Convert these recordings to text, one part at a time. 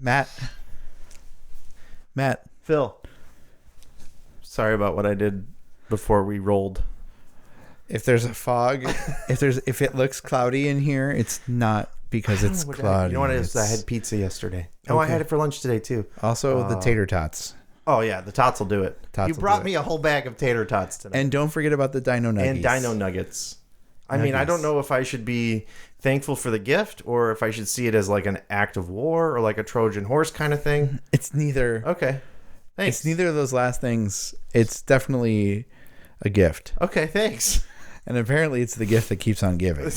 Matt. Phil. Sorry about what I did before we rolled. If there's a fog, if it looks cloudy in here, it's not because it's cloudy. You know what it is? I had pizza yesterday. Oh, I had it for lunch today too. Also, the tater tots. Oh yeah, the tots will do it. You brought me a whole bag of tater tots today. And don't forget about the dino nuggets. And dino nuggets. I mean, I don't know if I should be thankful for the gift or if I should see it as like an act of war or like a Trojan horse kind of thing. It's neither. Okay. Thanks. It's neither of those last things. It's definitely a gift. Okay, thanks. And apparently it's the gift that keeps on giving.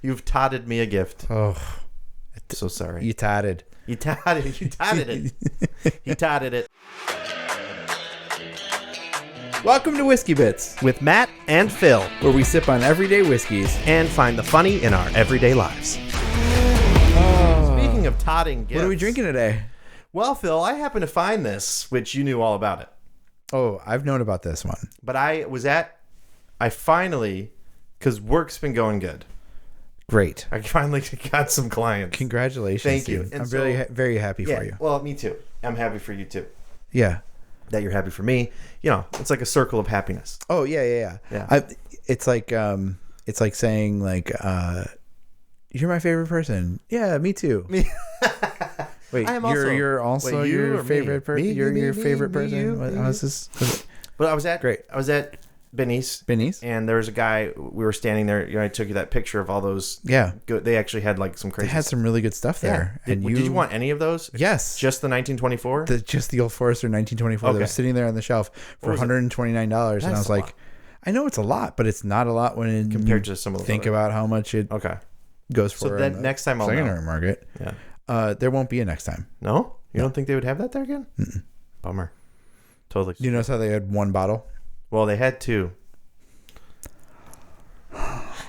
You've totted me a gift. Oh. So sorry. You totted. You totted it. He totted it. Welcome to Whiskey Bits, With Matt and Phil, where we sip on everyday whiskeys and find the funny in our everyday lives. Speaking of totting gifts. What are we drinking today? Well, Phil, I happen to find this, which you knew all about it. Oh, I've known about this one. But I finally, because work's been going good. Great. I finally got some clients. Congratulations. Thank you. Dude. I'm really very happy for you. Well, me too. I'm happy for you too. Yeah. That you're happy for me. You know, it's like a circle of happiness. Oh, yeah. It's like saying like, you're my favorite person. Yeah, me too. Wait, you're also your favorite person. You're your favorite person. What was this? But I was at Benny's, and there was a guy. We were standing there. You know, I took you that picture of all those. Yeah, good. They actually had like some crazy. They had some really good stuff there. Yeah. Did you want any of those? Yes, just the 1924. Just the Old Forester 1924 that was sitting there on the shelf for $129, and I was like, I know it's a lot, but it's not a lot when compared to some of the. Think about how much it goes for. So then next time I'll secondary market. Yeah. There won't be a next time. No, you don't think they would have that there again? Mm-mm. Bummer. Totally. You notice how they had one bottle? Well, they had two.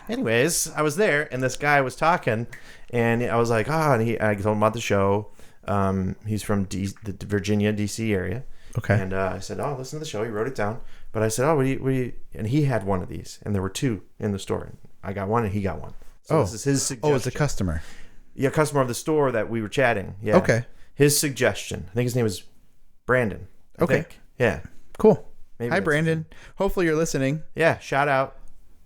Anyways, I was there, and this guy was talking, and I was like, I told him about the show. He's from the Virginia, D.C. area. Okay. And I said, listen to the show. He wrote it down. But I said, what do you, and he had one of these, and there were two in the store. I got one, and he got one. So this is his suggestion. Oh, it's a customer. Yeah, customer of the store that we were chatting. Yeah. Okay. His suggestion. I think his name is Brandon. I think. Yeah. Cool. Maybe hi, Brandon. Hopefully you're listening. Yeah. Shout out.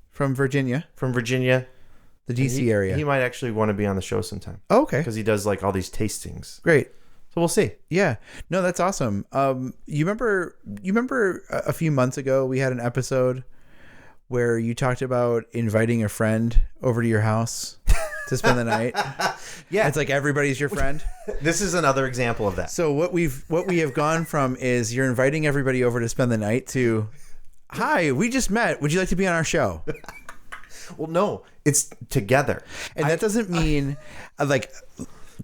From Virginia. The DC area. He might actually want to be on the show sometime. Oh, okay. Because he does like all these tastings. Great. So we'll see. Yeah. No, that's awesome. You remember a few months ago we had an episode where you talked about inviting a friend over to your house to spend the night. Yeah. It's like everybody's your friend. This is another example of that. So what we have gone from is you're inviting everybody over to spend the night to, hi, we just met. Would you like to be on our show? Well, no, it's together. And that doesn't mean like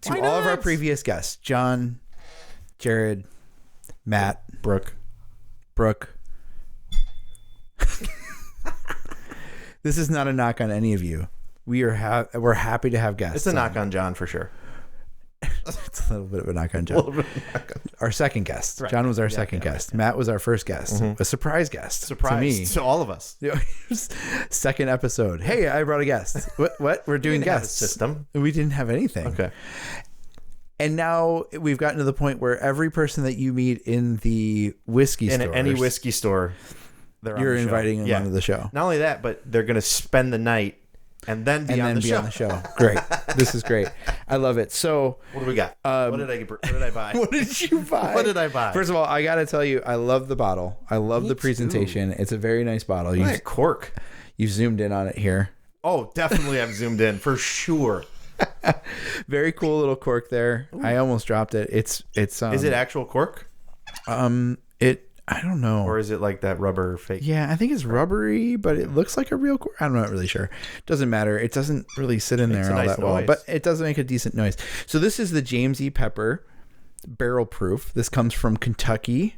to all of our previous guests, John, Jared, Matt, Brooke. This is not a knock on any of you. We're happy to have guests. It's a knock on John for sure. It's a little bit of a knock on John. Our second guest. Right. John was our second guest. Yeah. Matt was our first guest. Mm-hmm. A surprise guest. To me. To all of us. Second episode. Hey, I brought a guest. What? We're doing guests. System. We didn't have anything. Okay. And now we've gotten to the point where every person that you meet in the whiskey store. In any whiskey store. You're inviting them onto the show. Not only that, but they're going to spend the night and then be on the show. Great. This is great. I love it. So what do we got? What did I buy? What did you buy? What did I buy? First of all, I got to tell you, I love the bottle. I love the presentation. It's a very nice bottle. Look at that cork. You zoomed in on it here. Oh, definitely I've zoomed in for sure. Very cool little cork there. Ooh. I almost dropped it. It's Is it actual cork? I don't know. Or is it like that rubber fake? Yeah, I think it's rubbery, but it looks like a real cork. I'm not really sure. Doesn't matter. It doesn't really sit in there all that well, but it does make a decent noise. So this is the James E. Pepper barrel proof. This comes from Kentucky.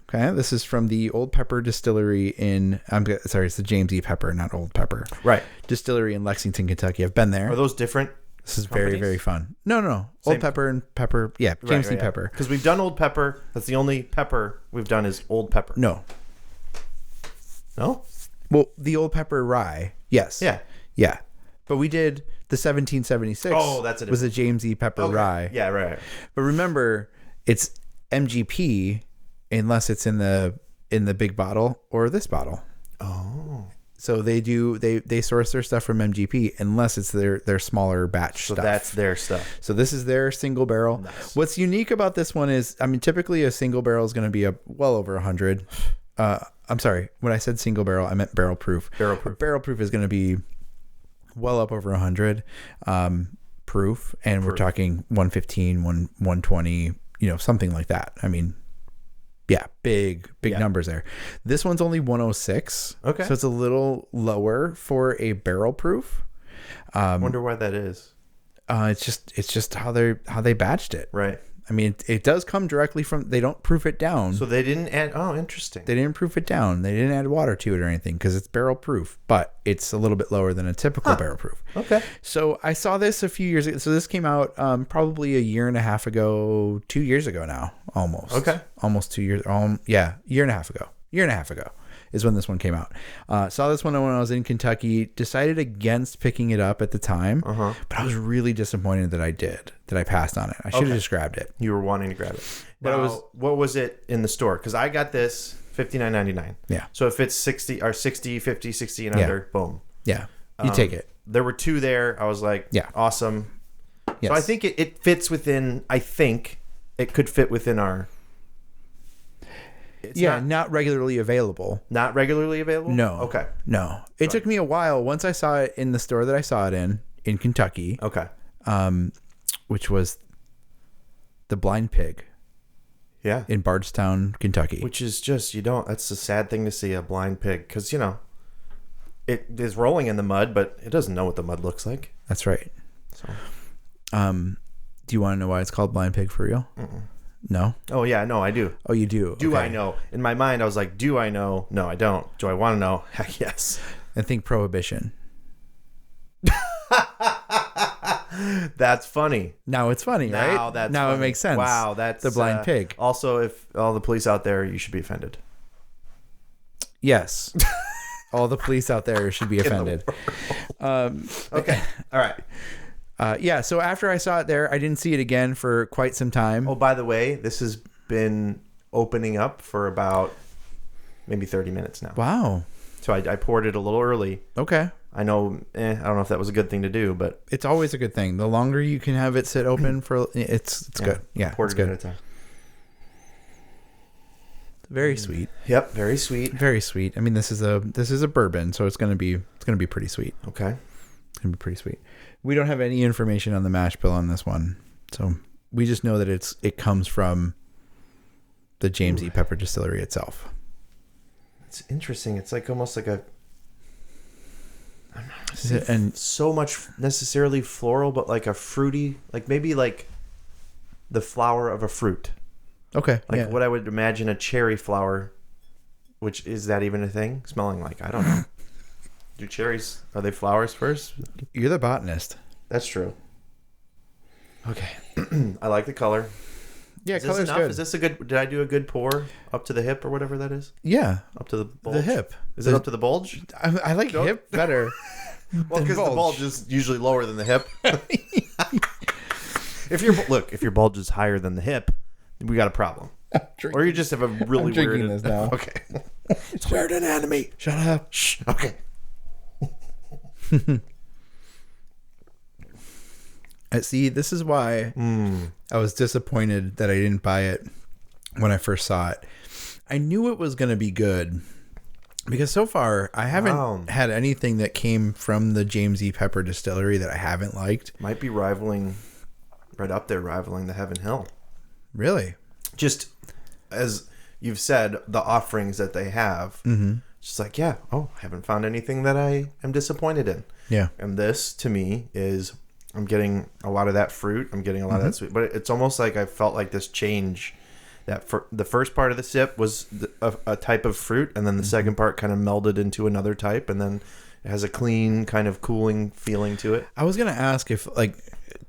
Okay, this is from the Old Pepper Distillery it's the James E. Pepper, not Old Pepper. Right. Distillery in Lexington, Kentucky. I've been there. Are those different? This is very, very fun. No. Old Pepper and Pepper. Yeah, James E. Pepper. Because we've done Old Pepper. That's the only pepper we've done is Old Pepper. No? Well, the Old Pepper rye. Yes. Yeah. Yeah. But we did The 1776 was a James E. Pepper rye. Yeah, right. But remember, it's MGP unless it's in the big bottle or this bottle. Oh. So they source their stuff from MGP unless it's their smaller batch stuff. So that's their stuff. So this is their single barrel. Nice. What's unique about this one is, I mean, typically a single barrel is going to be well over 100. I'm sorry. When I said single barrel, I meant barrel proof. Barrel proof is going to be well up over 100 proof. And we're talking 115, 120, something like that. I mean, yeah, big numbers there. This one's only 106. Okay. So it's a little lower for a barrel proof. Wonder why that is. It's just how they batched it. Right. I mean, it does come directly from, they don't proof it down. So they didn't add, interesting. They didn't proof it down. They didn't add water to it or anything because it's barrel proof, but it's a little bit lower than a typical barrel proof. Okay. So I saw this a few years ago. So this came out probably a year and a half ago, 2 years ago now, almost. Okay. Almost 2 years. Year and a half ago is when this one came out. Saw this one when I was in Kentucky, decided against picking it up at the time, but I was really disappointed that I passed on it. I should have just grabbed it. You were wanting to grab it. But what was it in the store? Because I got this $59.99. Yeah. So if it's 60 or 60, 50, 60 and under, boom. Yeah. You take it. There were two there. I was like, awesome. Yes. So I think it fits within, I think it could fit within our... Not regularly available. Not regularly available? No. Okay. No. It took me a while. Once I saw it in the store that I saw it in Kentucky. Okay. Which was the Blind Pig. Yeah. In Bardstown, Kentucky. Which is just, that's a sad thing to see, a blind pig. Because, it is rolling in the mud, but it doesn't know what the mud looks like. That's right. So. Do you want to know why it's called Blind Pig for real? Mm-mm. No? Oh, yeah. No, I do. Oh, you do? Do I know? In my mind, I was like, do I know? No, I don't. Do I want to know? Heck yes. And think Prohibition. That's funny. Now it's funny, right? Now it makes sense. Wow, that's the Blind Pig. Also, if all the police out there, you should be offended. Yes. All the police out there should be offended. Okay. All right. So after I saw it there, I didn't see it again for quite some time. Oh, by the way, this has been opening up for about maybe 30 minutes now. Wow. So I poured it a little early. Okay. I know, I don't know if that was a good thing to do, but... It's always a good thing. The longer you can have it sit open for... It's good. Yeah, poured it's it good. at a time. Very sweet. Yep, very sweet. Very sweet. I mean, this is a bourbon, so it's gonna be pretty sweet. Okay. It's gonna be pretty sweet. We don't have any information on the mash bill on this one, so we just know that it comes from the James E. Pepper distillery itself. It's interesting. It's like almost like a... And so much necessarily floral, but like a fruity, like maybe like the flower of a fruit. Okay. Like what I would imagine a cherry flower, which is that even a thing? Smelling like, I don't know. Do cherries, are they flowers first? You're the botanist. That's true. Okay. I like the color. Yeah, color's enough? good. Is this a good, did I do a good pour up to the hip or whatever that is? Yeah. Up to the bulge? The hip. Is it up to the bulge? I like hip better. Well, because the bulge is usually lower than the hip. If your bulge is higher than the hip, we got a problem. Or you just have a really weird... drinking this now. Okay. It's weird anatomy. Shut up. Shh. Okay. See, this is why I was disappointed that I didn't buy it when I first saw it. I knew it was going to be good because so far I haven't had anything that came from the James E. Pepper distillery that I haven't liked. Might be rivaling the Heaven Hill. Really? Just as you've said, the offerings that they have. Mm-hmm. Just like, I haven't found anything that I am disappointed in. Yeah. And this, to me, is... I'm getting a lot of that fruit. I'm getting a lot of that sweet. But it's almost like I felt like this change. That for the first part of the sip was a type of fruit, and then the second part kind of melded into another type, and then it has a clean kind of cooling feeling to it. I was going to ask if like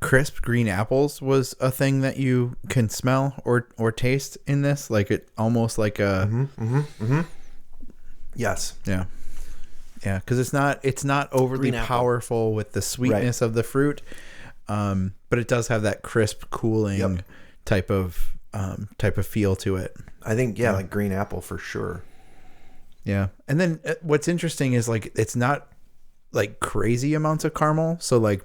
crisp green apples was a thing that you can smell or taste in this. Like it almost like a... Yes. Yeah. Yeah, because it's not overly powerful with the sweetness of the fruit, but it does have that crisp, cooling type of feel to it. I think like green apple for sure. Yeah, and then what's interesting is like it's not like crazy amounts of caramel. So like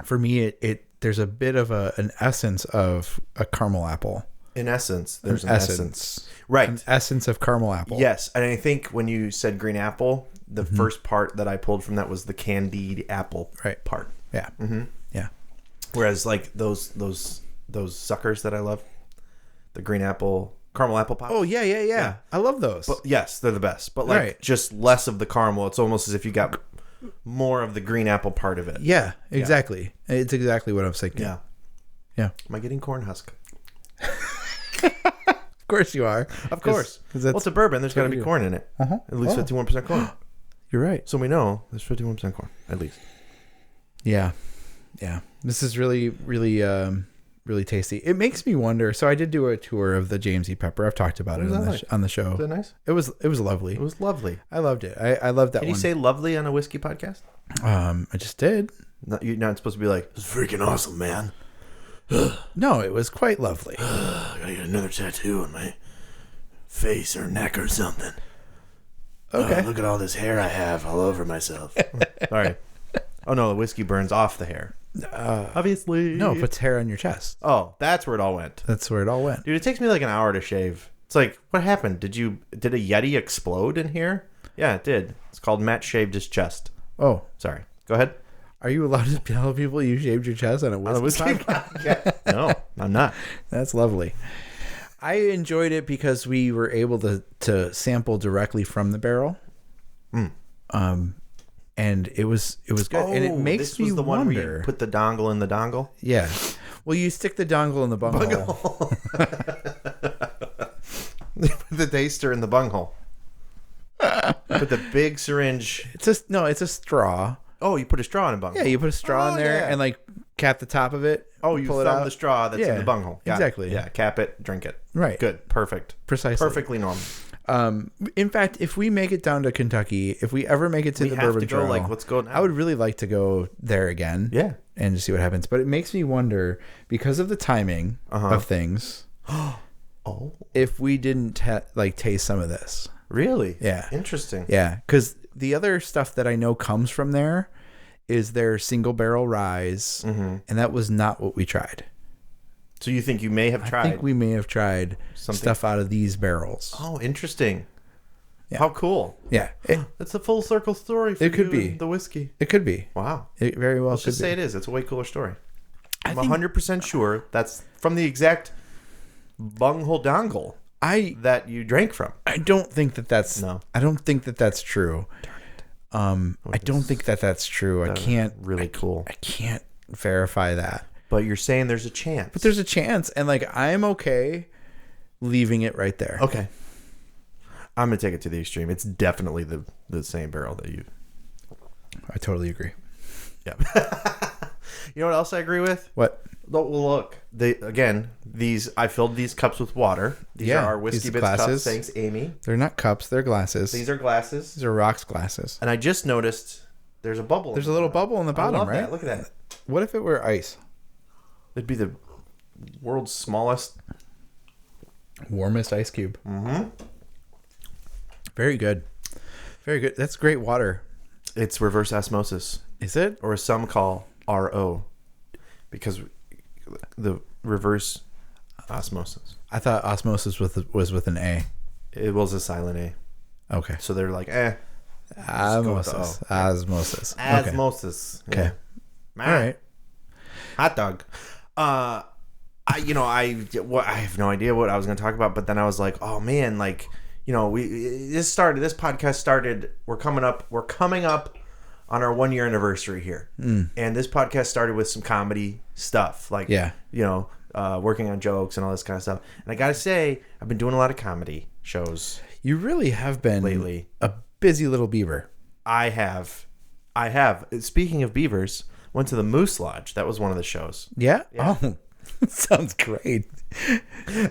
for me, it there's a bit of an essence of a caramel apple. In essence, there's an essence. Right. An essence of caramel apple. Yes. And I think when you said green apple, the first part that I pulled from that was the candied apple part. Yeah. Mm-hmm. Yeah. Whereas like those suckers that I love, the green apple, caramel apple pop. Oh, yeah. I love those. But yes, they're the best. But like just less of the caramel. It's almost as if you got more of the green apple part of it. Yeah, exactly. Yeah. It's exactly what I was thinking. Yeah. Yeah. Am I getting corn husk? Of course you are. Of course. Well, it's a bourbon. There's got to be corn in it. At least 51% corn. You're right. So we know there's 51% corn, at least. Yeah. Yeah. This is really, really, really tasty. It makes me wonder. So I did do a tour of the James E. Pepper. I've talked about it on the show. Was it nice? It was lovely. It was lovely. I loved it. I loved that one. Can you say lovely on a whiskey podcast? I just did. You're not supposed to be like, it's freaking awesome, man. No, it was quite lovely. I gotta get another tattoo on my face or neck or something. Okay. Look at all this hair I have all over myself. Sorry. Oh no, the whiskey burns off the hair. Obviously. No, it puts hair on your chest. Oh, that's where it all went. That's where it all went. Dude, it takes me like an hour to shave. It's like, what happened? Did a Yeti explode in here? Yeah, it did. It's called Matt shaved his chest. Oh. Sorry. Go ahead. Are you allowed to tell people you shaved your chest on a whiskey podcast? No, I'm not. That's lovely. I enjoyed it because we were able to sample directly from the barrel. And it was good. And it makes me wonder. One where you put the dongle in the dongle? Yeah. Well, you stick the dongle in the bunghole. You put the taster in the bunghole. Put the big syringe. It's a straw. Oh, you put a straw in a bunghole. Yeah, you put a straw in there and like cap the top of it. Oh, you pull thumb the straw that's in the bunghole. Exactly. Yeah, cap it, drink it. Right. Good. Perfect. Precisely. Perfectly normal. In fact, if we make it down to Kentucky, if we ever make it to the Bourbon Trail, like, let's go now. I would really like to go there again. Yeah. And just see what happens. But it makes me wonder, because of the timing of things, if we didn't taste some of this. Really? Yeah. Interesting. Yeah. Because the other stuff that I know comes from there is their single barrel rise. And that was not what we tried. So you think you may have tried? I think we may have tried stuff out of these barrels. Oh, interesting. Yeah. How cool. Yeah. It's a full circle story for it could be. The whiskey. It could be. Wow. It very well Let's could just be. say it is. It's a way cooler story. I'm 100% sure that's from the exact bunghole dongle that you drank from. I don't think that's... No. I don't think that's true. I don't think that's true. I can't... Really cool. I can't verify that. But you're saying there's a chance. But there's a chance. And like, I'm okay leaving it right there. Okay. I'm going to take it to the extreme. It's definitely the same barrel that you... I totally agree. Yeah. You know what else I agree with? What? Look, I filled these cups with water. These are our Whiskey Bits cups. Thanks, Amy. They're not cups. They're glasses. These are glasses. These are rocks glasses. And I just noticed there's a bubble. There's a little bubble in the bottom, right? That. Look at that. What if it were ice? It'd be the world's smallest, warmest ice cube. Mm-hmm. Very good. Very good. That's great water. It's reverse osmosis. Is it? Or some call RO. Because the reverse osmosis. I thought osmosis was with an A. It was a silent A. Okay. So they're like, Osmosis. Osmosis. Osmosis. Okay. Yeah. All right. Hot dog. I have no idea what I was going to talk about, but then I was like, oh man, like, this podcast started, we're coming up on our 1 year anniversary here. And this podcast started with some comedy stuff, like, working on jokes and all this kind of stuff. And I got to say, I've been doing a lot of comedy shows. You really have been lately. A busy little beaver. I have. Speaking of beavers, went to the Moose Lodge. That was one of the shows. Yeah? Oh, sounds great.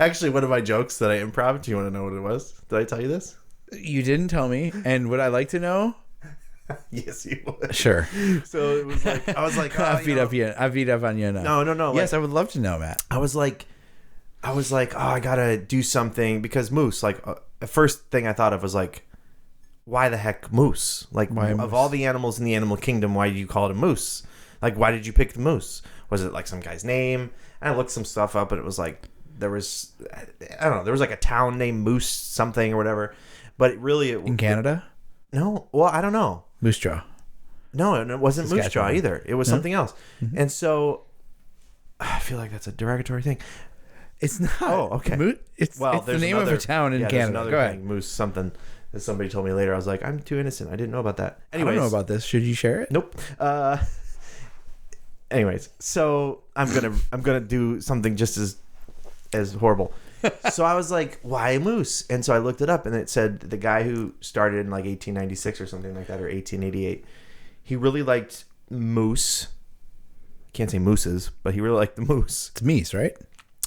Actually, one of my jokes that I improv, do you want to know what it was? Did I tell you this? You didn't tell me. And would I like to know? Yes, he would. Sure. So it was like, I was like, I beat up on you now. No. Yes, I would love to know, Matt. I was like, I gotta do something because moose. Like, the first thing I thought of was like, why the heck moose? Like, why of moose? all the animals in the animal kingdom, why did you call it a moose? Like, why did you pick the moose? Was it like some guy's name? And I looked some stuff up, and it was like there was like a town named Moose something or whatever. But in Canada? No, well, I don't know. Moose Jaw. No, and it wasn't Moose Jaw either. It was something else. Mm-hmm. And so I feel like that's a derogatory thing. It's not. Oh, okay. It's the name of a town in Canada. Another Go ahead. thing, Moose something that somebody told me later. I was like, I'm too innocent. I didn't know about that. Anyways, I don't know about this. Should you share it? Nope. Anyways, so I'm gonna do something just as horrible. So I was like, why moose? And so I looked it up, and it said the guy who started in like 1896 or something like that, or 1888. He really liked moose. I can't say mooses, but he really liked the moose. It's meese, right?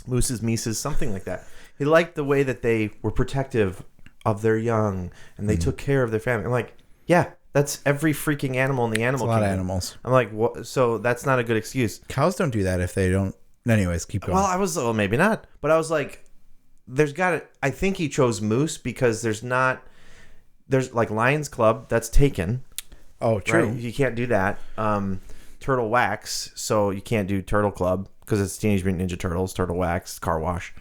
Mooses, mises, something like that. He liked the way that they were protective of their young, and they took care of their family. I'm like, yeah, that's every freaking animal in the animal kingdom. A lot of animals. I'm like, what? So that's not a good excuse. Cows don't do that if they don't. Anyways, keep going. Well, maybe not. But I was like, I think he chose moose because there's like Lions Club that's taken. Oh, true. Right? You can't do that. Turtle Wax, so you can't do Turtle Club because it's Teenage Mutant Ninja Turtles. Turtle Wax, Car Wash,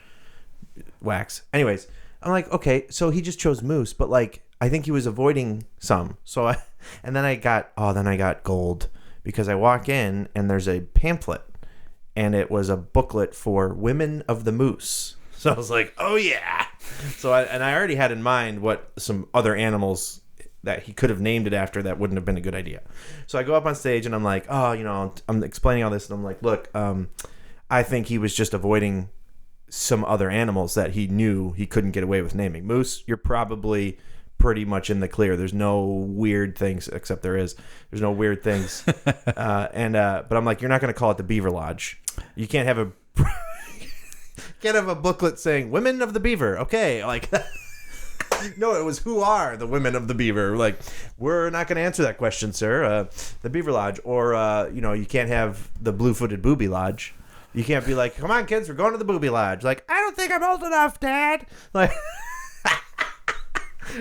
Wax. Anyways, I'm like, okay, so he just chose moose, but like I think he was avoiding some. So then I got gold because I walk in and there's a pamphlet and it was a booklet for Women of the Moose. So I was like, oh yeah. So I already had in mind what some other animals that he could have named it after that wouldn't have been a good idea. So I go up on stage and I'm like, I'm explaining all this and I'm like, look, I think he was just avoiding some other animals that he knew he couldn't get away with naming. Moose, you're probably pretty much in the clear. There's no weird things, except there's no weird things. But I'm like, you're not going to call it the Beaver Lodge. You can't have a booklet saying Women of the Beaver. Okay, like no, it was who are the women of the beaver? Like, we're not going to answer that question, sir. The Beaver Lodge, or you can't have the Blue-Footed Booby Lodge. You can't be like, come on, kids, we're going to the Booby Lodge. Like, I don't think I'm old enough, Dad. Like,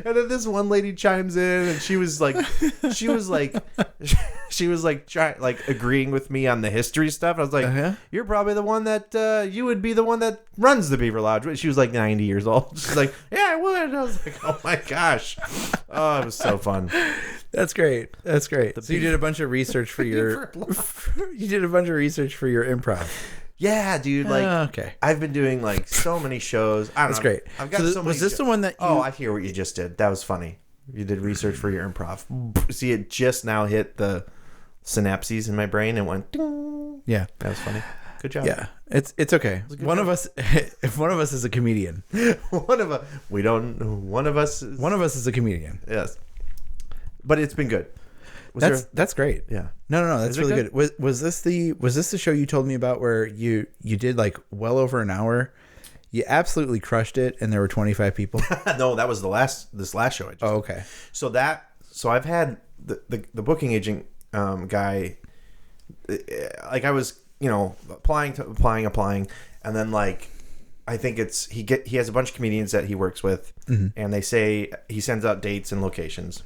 and then this one lady chimes in, and she was like agreeing with me on the history stuff. I was like, You're probably the one that you would be the one that runs the Beaver Lodge. She was like 90 years old. She's like, yeah, I would. And I was like, oh my gosh, it was so fun. That's great. So you did a bunch of research for your improv. Yeah, dude. Like, okay. I've been doing like so many shows. That's great. I've got so many. Was this the one that? I hear what you just did. That was funny. You did research for your improv. See, it just now hit the synapses in my brain and went. Ding. Yeah, that was funny. Good job. Yeah, it's okay. One of us, if one of us is a comedian, one of us is a comedian. Yes, but it's been good. That's great. Yeah. No, that's really good. Was this the show you told me about where you did like well over an hour? You absolutely crushed it, and there were 25 people. No, that was this last show I just did. Okay. So I've had the booking agent guy. Like, I was applying, and then like I think he has a bunch of comedians that he works with, and they say he sends out dates and locations.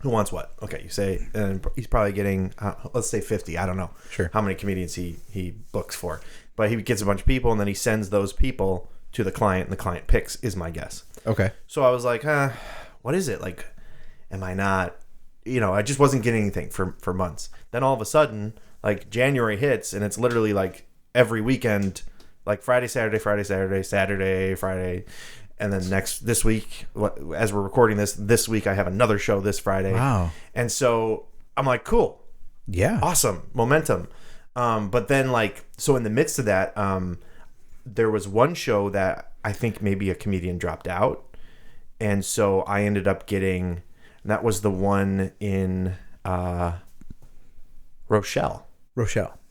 Who wants what? Okay, you say, and he's probably getting, let's say 50. I don't know how many comedians he books for. But he gets a bunch of people, and then he sends those people to the client, and the client picks, is my guess. Okay. So I was like, what is it? Like, am I not, I just wasn't getting anything for months. Then all of a sudden, like, January hits, and it's literally like every weekend, like Friday, Saturday, Friday. And then this week, as we're recording this week, I have another show this Friday. Wow. And so I'm like, cool. Yeah. Awesome. Momentum. But then, like, so in the midst of that, there was one show that I think maybe a comedian dropped out. And so I ended up getting, that was the one in Rochelle.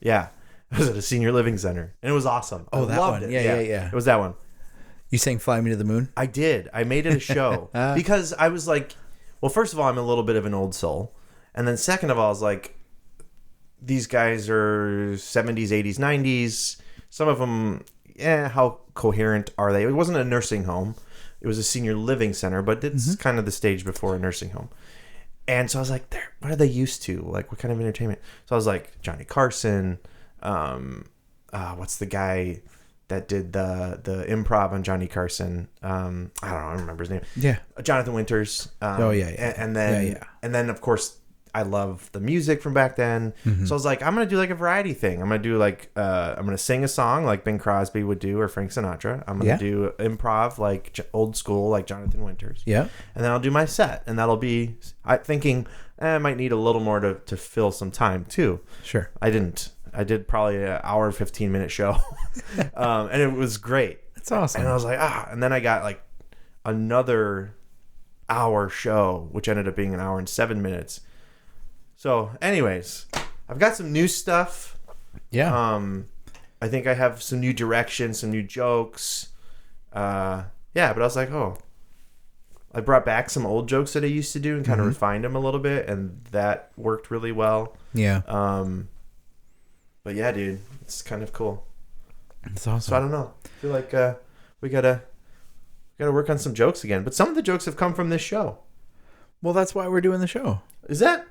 Yeah. It was at a senior living center. And it was awesome. Oh, that one. Yeah. It was that one. You sang Fly Me to the Moon? I did. I made it a show because I was like, well, first of all, I'm a little bit of an old soul. And then second of all, is like, these guys are 70s, 80s, 90s. Some of them, how coherent are they? It wasn't a nursing home. It was a senior living center, but it's kind of the stage before a nursing home. And so I was like, what are they used to? Like, what kind of entertainment? So I was like, Johnny Carson. What's the guy that did the improv on Johnny Carson? I don't know. I don't remember his name. Yeah. Jonathan Winters. And then, of course, I love the music from back then. So I was like, I'm going to do like a variety thing. I'm going to do like, I'm going to sing a song like Bing Crosby would do, or Frank Sinatra. I'm going to do improv like old school, like Jonathan Winters. Yeah. And then I'll do my set. And that'll be, thinking I might need a little more to fill some time too. Sure. I didn't. I did probably an hour and 15-minute show. And it was great. That's awesome. And I was like, and then I got like another hour show, which ended up being an hour and 7 minutes. So, anyways, I've got some new stuff. Yeah. I think I have some new direction, some new jokes. But I was like, I brought back some old jokes that I used to do and kind of refined them a little bit, and that worked really well. Yeah. But yeah, dude, it's kind of cool. It's awesome. So I don't know. I feel like we gotta work on some jokes again. But some of the jokes have come from this show. Well, that's why we're doing the show. Is that?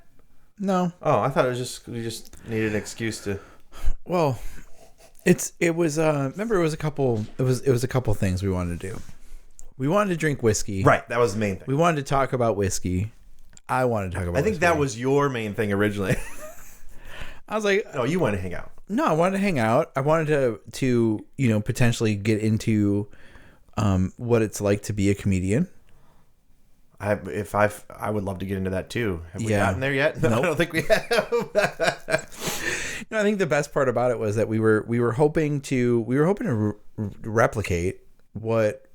No. Oh, I thought it was just we just needed an excuse to. Well, it was remember it was a couple things we wanted to do. We wanted to drink whiskey. Right, that was the main thing. We wanted to talk about whiskey. I wanted to talk about. I think that was your main thing originally. I was like, no, you want to hang out. No, I wanted to hang out. I wanted to potentially get into what it's like to be a comedian. I would love to get into that too. Have we gotten there yet? No, nope. I don't think we have. No, I think the best part about it was that we were hoping to replicate what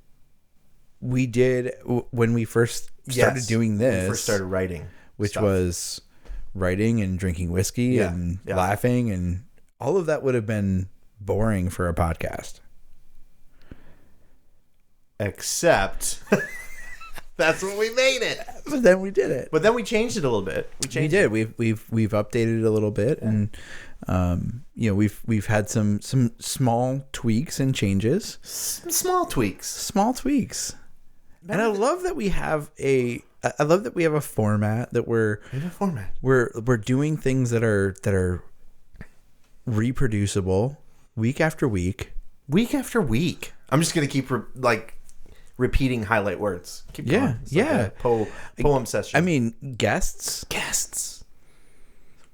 we did when we first started doing this. When we first started writing, which was writing and drinking whiskey and laughing, and all of that would have been boring for a podcast. Except that's what we made it. But then we did it. But then we changed it a little bit. We did. We've updated it a little bit, and we've had some small tweaks and changes. Small tweaks. And I love that we have a format that we're doing things that are reproducible week after week. I'm just gonna keep repeating highlight words. Keep going. It's like a poem session. I mean, guests.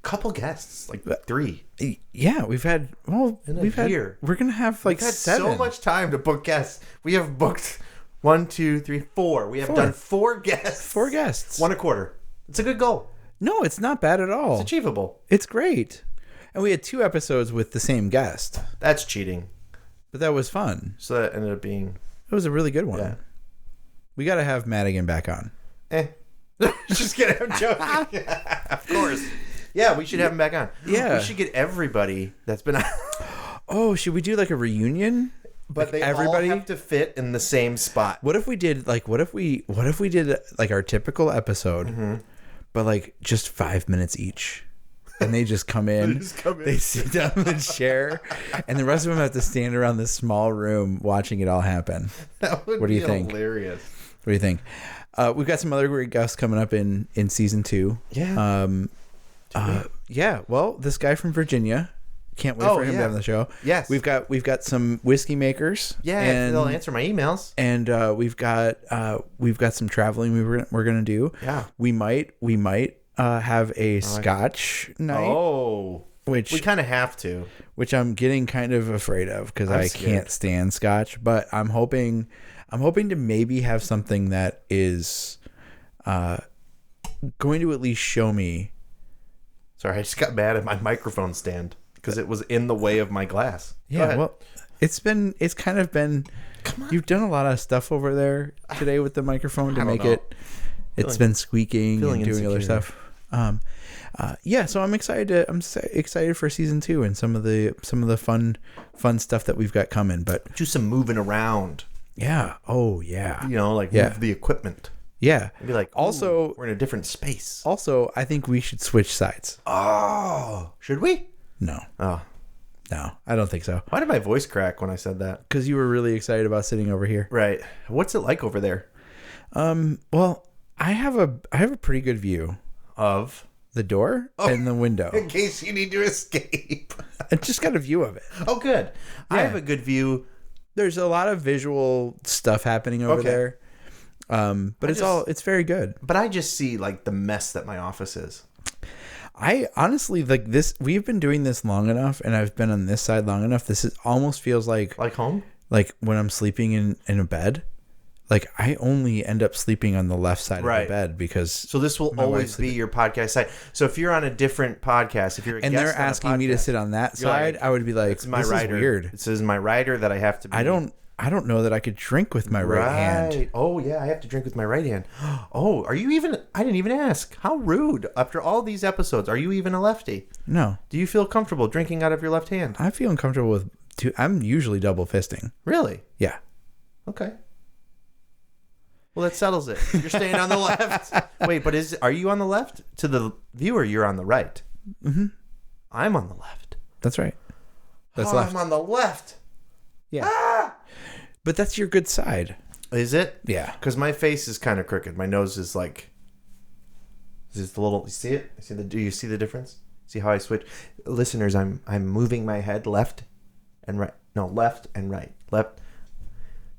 Couple guests, like 3. Yeah, we've had. Well, year. We're gonna have like 7. So much time to book guests. We have booked 1, 2, 3, 4. We have done 4 guests. 4 guests. 1 a quarter. It's a good goal. No, it's not bad at all. It's achievable. It's great. And we had 2 episodes with the same guest. That's cheating. But that was fun. So that ended up being... It was a really good one. Yeah. We got to have Madigan back on. Just kidding. I'm joking. Of course. Yeah, we should have him back on. Yeah. We should get everybody that's been on. Oh, should we do like a reunion? But they all have to fit in the same spot. What if we did like our typical episode, but like just 5 minutes each, and they just come in, they sit down in the chair, and the rest of them have to stand around this small room watching it all happen. That would be hilarious. What do you think? We've got some other great guests coming up in season 2. Yeah. Yeah. Well, this guy from Virginia. Can't wait for him to have on the show. Yes. We've got some whiskey makers. Yeah, and they'll answer my emails. And we've got some traveling we're gonna do. Yeah. We might have a Scotch night. Oh. Which we kind of have to. Which I'm getting kind of afraid of because I can't stand Scotch. But I'm hoping to maybe have something that is going to at least show me. Sorry, I just got mad at my microphone stand. Because it was in the way of my glass. Yeah, well, it's kind of been. Come on. You've done a lot of stuff over there today with the microphone to make it. It's been squeaking and doing other stuff. So I'm excited for season 2 and some of the fun stuff that we've got coming. But do some moving around. Yeah. Oh yeah. Move the equipment. Yeah. I'd be like, also, we're in a different space. Also, I think we should switch sides. Oh, should we? No. Oh. No, I don't think so. Why did my voice crack when I said that? Because you were really excited about sitting over here. Right. What's it like over there? Well, I have a pretty good view of the door and the window. In case you need to escape. I just got a view of it. Oh, good. Yeah. I have a good view. There's a lot of visual stuff happening over there. But it's very good. But I just see like the mess that my office is. I honestly like this. We've been doing this long enough, and I've been on this side long enough. Almost feels like home. Like when I'm sleeping in a bed, like I only end up sleeping on the left side of the bed because. So this will always be your podcast side. So if you're on a different podcast, if you're and they're asking me to sit on that side, I would be like, "This is weird. This is my rider that I have to be." I don't know that I could drink with my right hand. Oh, yeah, I have to drink with my right hand. Oh, are you even... I didn't even ask. How rude. After all these episodes, are you even a lefty? No. Do you feel comfortable drinking out of your left hand? I feel uncomfortable with... I'm usually double fisting. Really? Yeah. Okay. Well, that settles it. You're staying on the left. Wait, but are you on the left? To the viewer, you're on the right. Mm-hmm. I'm on the left. That's right. That's left. I'm on the left. Yeah. Ah! But that's your good side. Is it? Yeah. Because my face is kind of crooked. My nose is like... Is it a little... You see it? Do you see the difference? See how I switch? Listeners, I'm moving my head left and right. No, left and right. Left.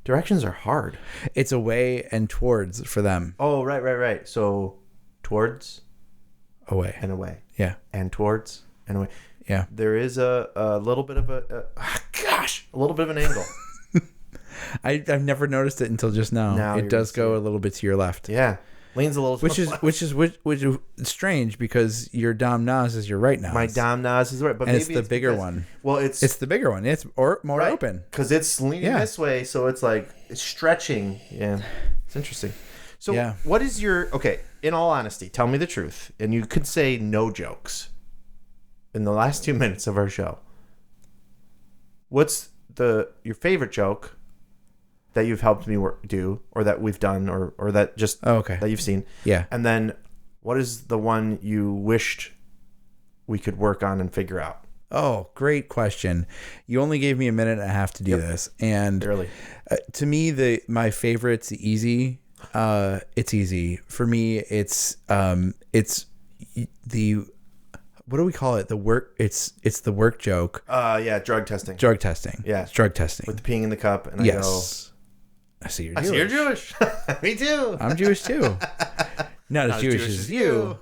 Directions are hard. It's away and towards for them. Oh, right. So, towards... Away. And away. Yeah. And towards and away. Yeah. There is a little bit of a little bit of an angle. I've never noticed it until just now. It does go a little bit to your left. Yeah, leans a little. Which is strange because your dom nas is your right nas. My dom nas is right, but and maybe it's the bigger one. Well, it's the bigger one. It's more open because it's leaning this way, so it's like it's stretching. Yeah, it's interesting. So, what is your in all honesty, tell me the truth, and you could say no jokes. In the last 2 minutes of our show, what's your favorite joke that you've helped me do, or that we've done, or that just that you've seen? Yeah. And then, what is the one you wished we could work on and figure out? Oh, great question. You only gave me a minute and a half to do this, and to me, my favorite's easy. It's easy for me. It's the. What do we call it? The work. It's the work joke. Drug testing. Drug testing. Yeah, it's drug testing. With the peeing in the cup, and I go. I see you're Jewish. I see you're Jewish. Me too. I'm Jewish too. Not as Jewish as you.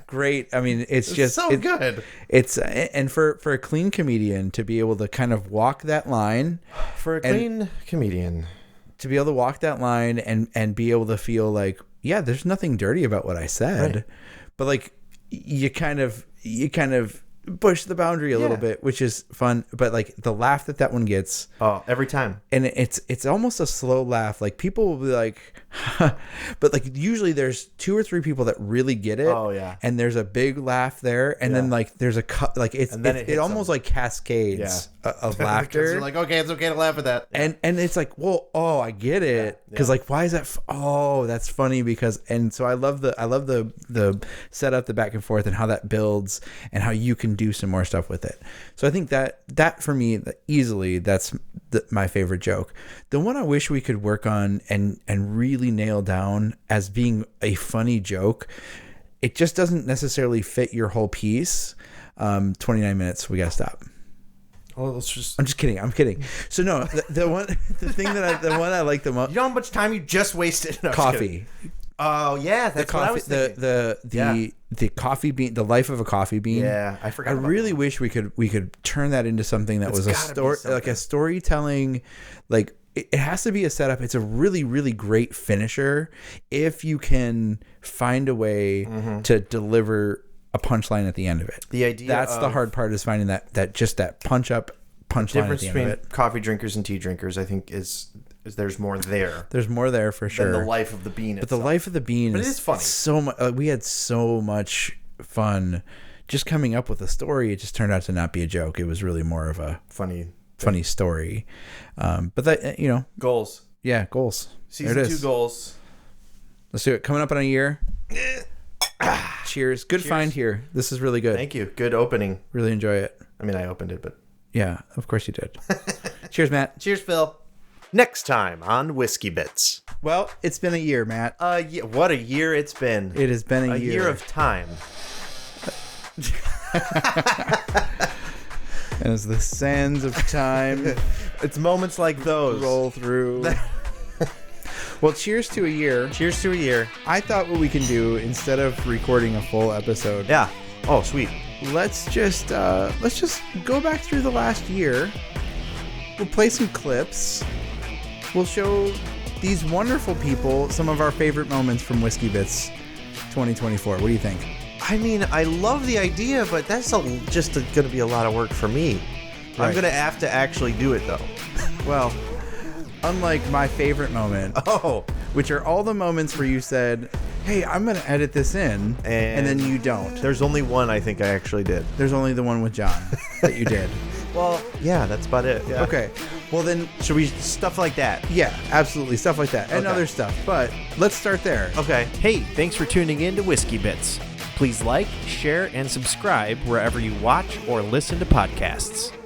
Great. I mean, it's just so good. It's and for a clean comedian to be able to kind of walk that line. For a clean comedian to be able to walk that line and be able to feel like, yeah, there's nothing dirty about what I said, but like. You kind of push the boundary a little bit, which is fun. But like the laugh that one gets, every time, and it's almost a slow laugh. Like people will be like, but like usually there's 2 or 3 people that really get it. Oh yeah, and there's a big laugh there, and then like there's a cut. Like it almost like cascades of laughter. You're like, okay, it's okay to laugh at that, and it's like, well, I get it, because like why is that? That's funny because, and so I love the setup, the back and forth, and how that builds, and how you can do some more stuff with it. So I think that for me, easily, that's my favorite joke. The one I wish we could work on and really nail down as being a funny joke, it just doesn't necessarily fit your whole piece. 29 minutes, we gotta stop. Oh, let's just. I'm just kidding. So no, the one I like the most. You know how much time you just wasted? No, coffee. Oh yeah, that's what I was thinking. The coffee bean, the life of a coffee bean. Yeah, I forgot. I really wish we could turn that into something that was a story, like a storytelling. Like it has to be a setup. It's a really, really great finisher if you can find a way to deliver a punchline at the end of it. The idea that's the hard part, is finding that punchline at the end of it. The difference between coffee drinkers and tea drinkers, I think, is there's more there. There's more there for sure. Than the life of the bean itself. But the life of the bean is funny. So much. We had so much fun just coming up with a story. It just turned out to not be a joke. It was really more of a funny story. But that, goals. Yeah, goals. Season 2 goals. Let's do it. Coming up on a year. Cheers. Good find here. This is really good. Thank you. Good opening. Really enjoy it. I mean, I opened it, but... Yeah, of course you did. Cheers, Matt. Cheers, Phil. Next time on Whiskey Bits. Well, it's been a year, Matt. Yeah, what a year it's been. It has been a year. A year of time. As the sands of time... It's moments like those. Roll through... Well, cheers to a year. Cheers to a year. I thought what we can do, instead of recording a full episode... Yeah. Oh, sweet. Let's just go back through the last year. We'll play some clips. We'll show these wonderful people some of our favorite moments from Whiskey Bits 2024. What do you think? I mean, I love the idea, but that's just going to be a lot of work for me. Right. I'm going to have to actually do it, though. Well, unlike my favorite moment, which are all the moments where you said, hey, I'm going to edit this in, and then you don't. There's only one I think I actually did. There's only the one with John that you did. Well, yeah, that's about it. Yeah. Okay. Well, then... Should we... Stuff like that? Yeah, absolutely. Stuff like that. And other stuff. But let's start there. Okay. Hey, thanks for tuning in to Whiskey Bits. Please like, share, and subscribe wherever you watch or listen to podcasts.